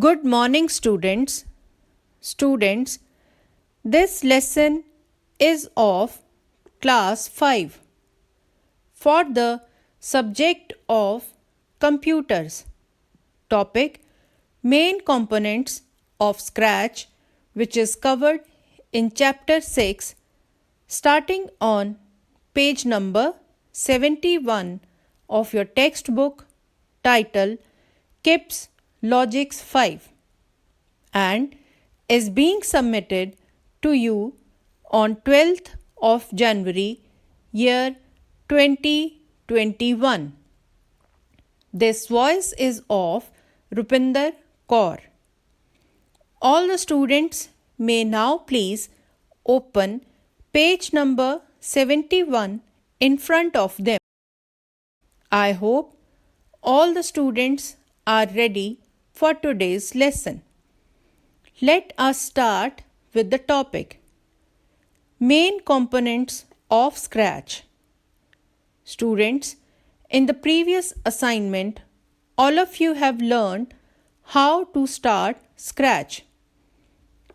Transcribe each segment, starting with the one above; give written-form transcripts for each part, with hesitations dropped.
Good morning, students. Students, this lesson is of class 5 for the subject of computers. Topic: main components of Scratch, which is covered in chapter 6, starting on page number 71 of your textbook, titled KIPS Logics 5, and is being submitted to you on 12th of January, year 2021. This voice is of Rupinder Kaur. All the students may now please open page number 71 in front of them. I hope all the students are ready for today's lesson. Let us start with the topic: main components of Scratch. Students, in the previous assignment, all of you have learned how to start Scratch.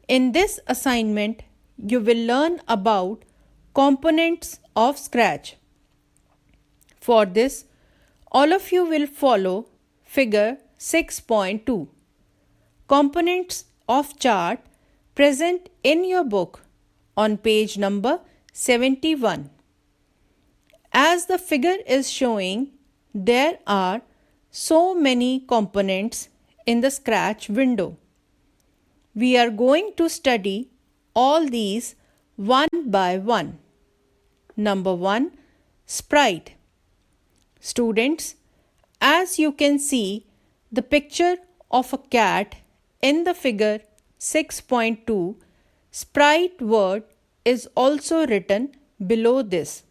In this assignment, you will learn about components of Scratch. For this, all of you will follow figure 6.2. Components of chart present in your book on page number 71. As the figure is showing, there are so many components in the Scratch window. We are going to study all these one by one. Number 1, Sprite. Students, as you can see, the picture of a cat in the figure 6.2, Sprite word is also written below this.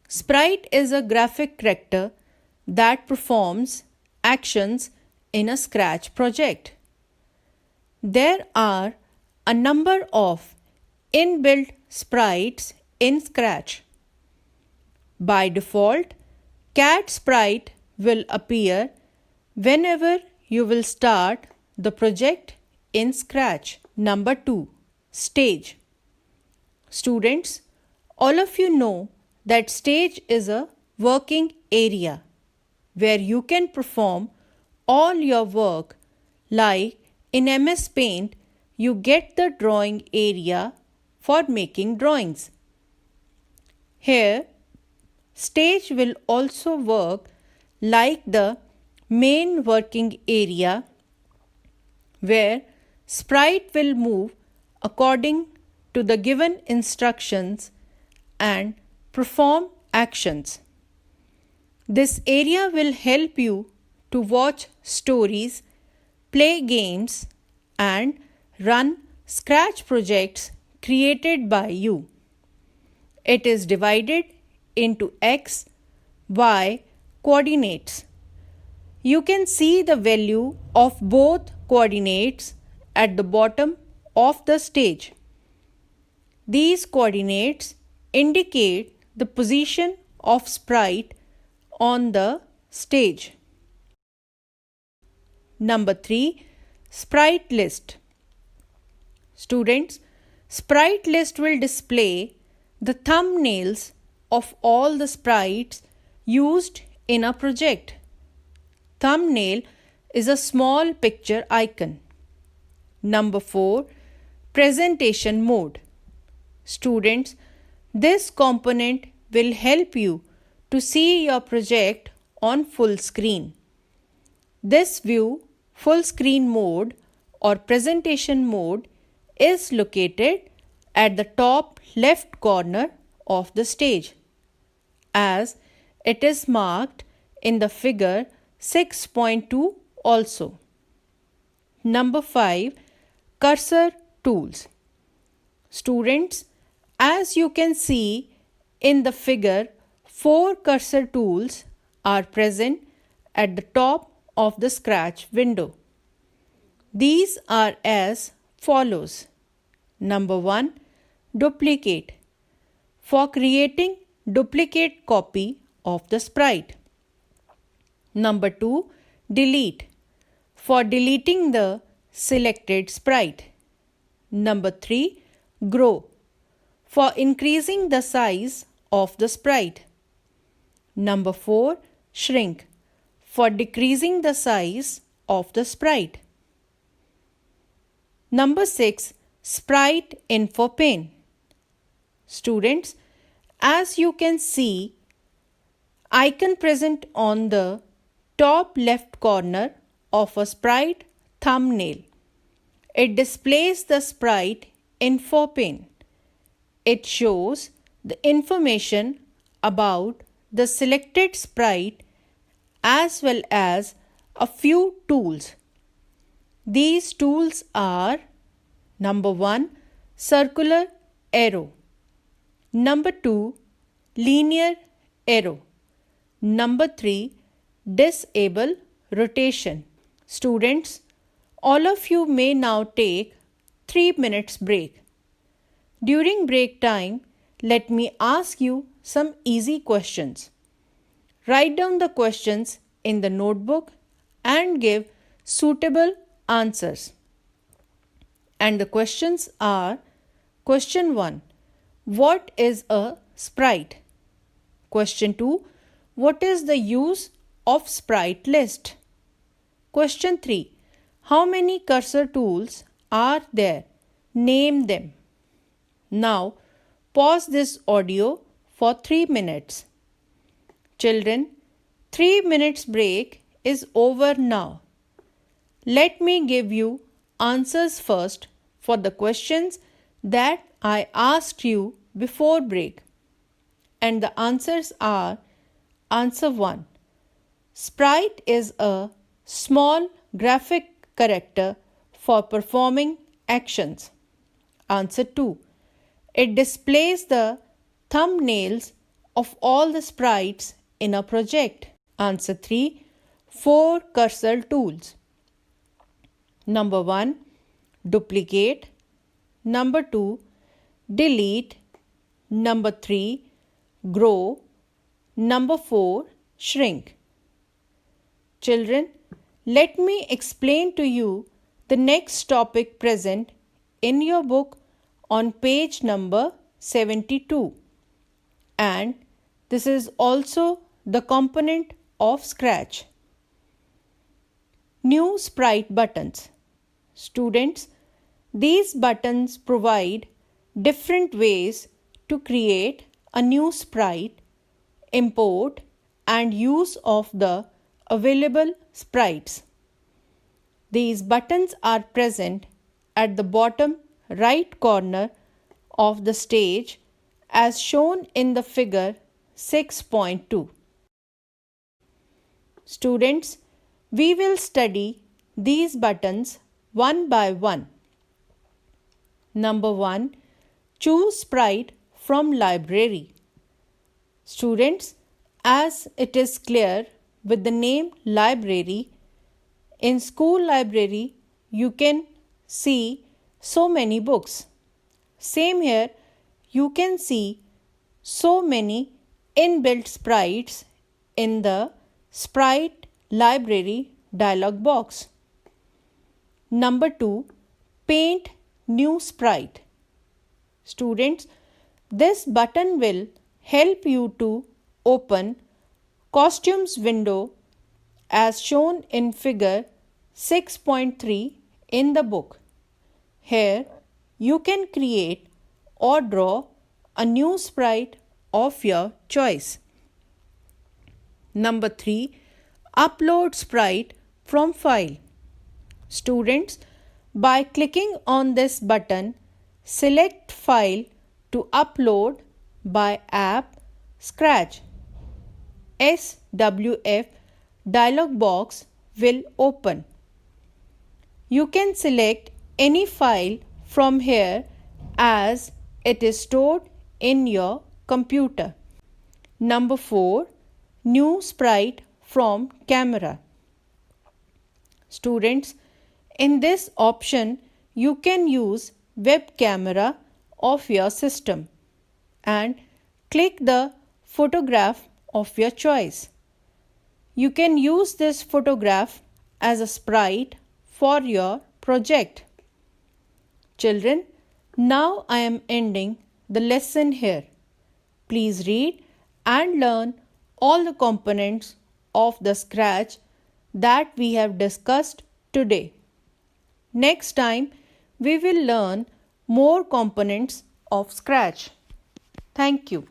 Sprite is a graphic character that performs actions in a Scratch project. There are a number of inbuilt sprites in Scratch. By default, cat sprite will appear whenever you will start the project in Scratch. Number 2, Stage. Students, all of you know that stage is a working area where you can perform all your work. Like in MS Paint, you get the drawing area for making drawings. Here, stage will also work like the main working area where sprite will move according to the given instructions and perform actions. This area will help you to watch stories, play games, and run Scratch projects created by you. It is divided into X, Y coordinates. You can see the value of both coordinates at the bottom of the stage. These coordinates indicate the position of sprite on the stage. Number 3, Sprite List. Students, Sprite List will display the thumbnails of all the sprites used in a project. Thumbnail is a small picture icon. Number 4, Presentation Mode. Students, this component will help you to see your project on full screen. This view, full screen mode or presentation mode, is located at the top left corner of the stage, as it is marked in the figure 6.2 also. Number 5, Cursor Tools. Students, as you can see in the figure, 4 cursor tools are present at the top of the Scratch window. These are as follows. Number 1, Duplicate, for creating duplicate copy of the sprite. Number 2, Delete, for deleting the selected sprite. Number 3. Grow, for increasing the size of the sprite. Number 4. Shrink, for decreasing the size of the sprite. Number 6. Sprite info pane. Students, as you can see, icon present on the top left corner of a sprite thumbnail. It displays the sprite info pane. It shows the information about the selected sprite as well as a few tools. These tools are: number 1. Circular arrow. Number 2. Linear arrow. Number 3. Disable rotation. Students, all of you may now take 3 minutes break. During break time, let me ask you some easy questions. Write down the questions in the notebook and give suitable answers. And the questions are: Question 1. What is a sprite? Question 2. What is the use of sprite list? Question 3. How many cursor tools are there? Name them. Now, pause this audio for 3 minutes. Children, 3 minutes break is over now. Let me give you answers first for the questions that I asked you before break. And the answers are: Answer 1. Sprite is a small graphic character for performing actions. Answer 2. It displays the thumbnails of all the sprites in a project. Answer 3. 4 cursor tools. Number 1. Duplicate. Number 2. Delete. Number 3. Grow. Number 4. Shrink. Children, let me explain to you the next topic present in your book on page number 72. And this is also the component of Scratch. New sprite buttons. Students, these buttons provide different ways to create a new sprite, import and use of the available sprites. These buttons are present at the bottom right corner of the stage as shown in the figure 6.2. Students, we will study these buttons one by one. Number 1. Choose sprite from library. Students, as it is clear with the name library, in school library you can see so many books. Same here, you can see so many inbuilt sprites in the sprite library dialog box. Number 2. Paint new sprite. Students, this button will help you to open costumes window as shown in figure 6.3 in the book. Here you can create or draw a new sprite of your choice. Number 3. Upload sprite from file. Students, by clicking on this button, select file to upload by app Scratch. SWF dialog box will open. You can select any file from here as it is stored in your computer. Number 4. New sprite from camera. Students, in this option you can use web camera of your system and click the photograph of your choice. You can use this photograph as a sprite for your project. Children, now I am ending the lesson here. Please read and learn all the components of the Scratch that we have discussed today. Next time, we will learn more components of Scratch. Thank you.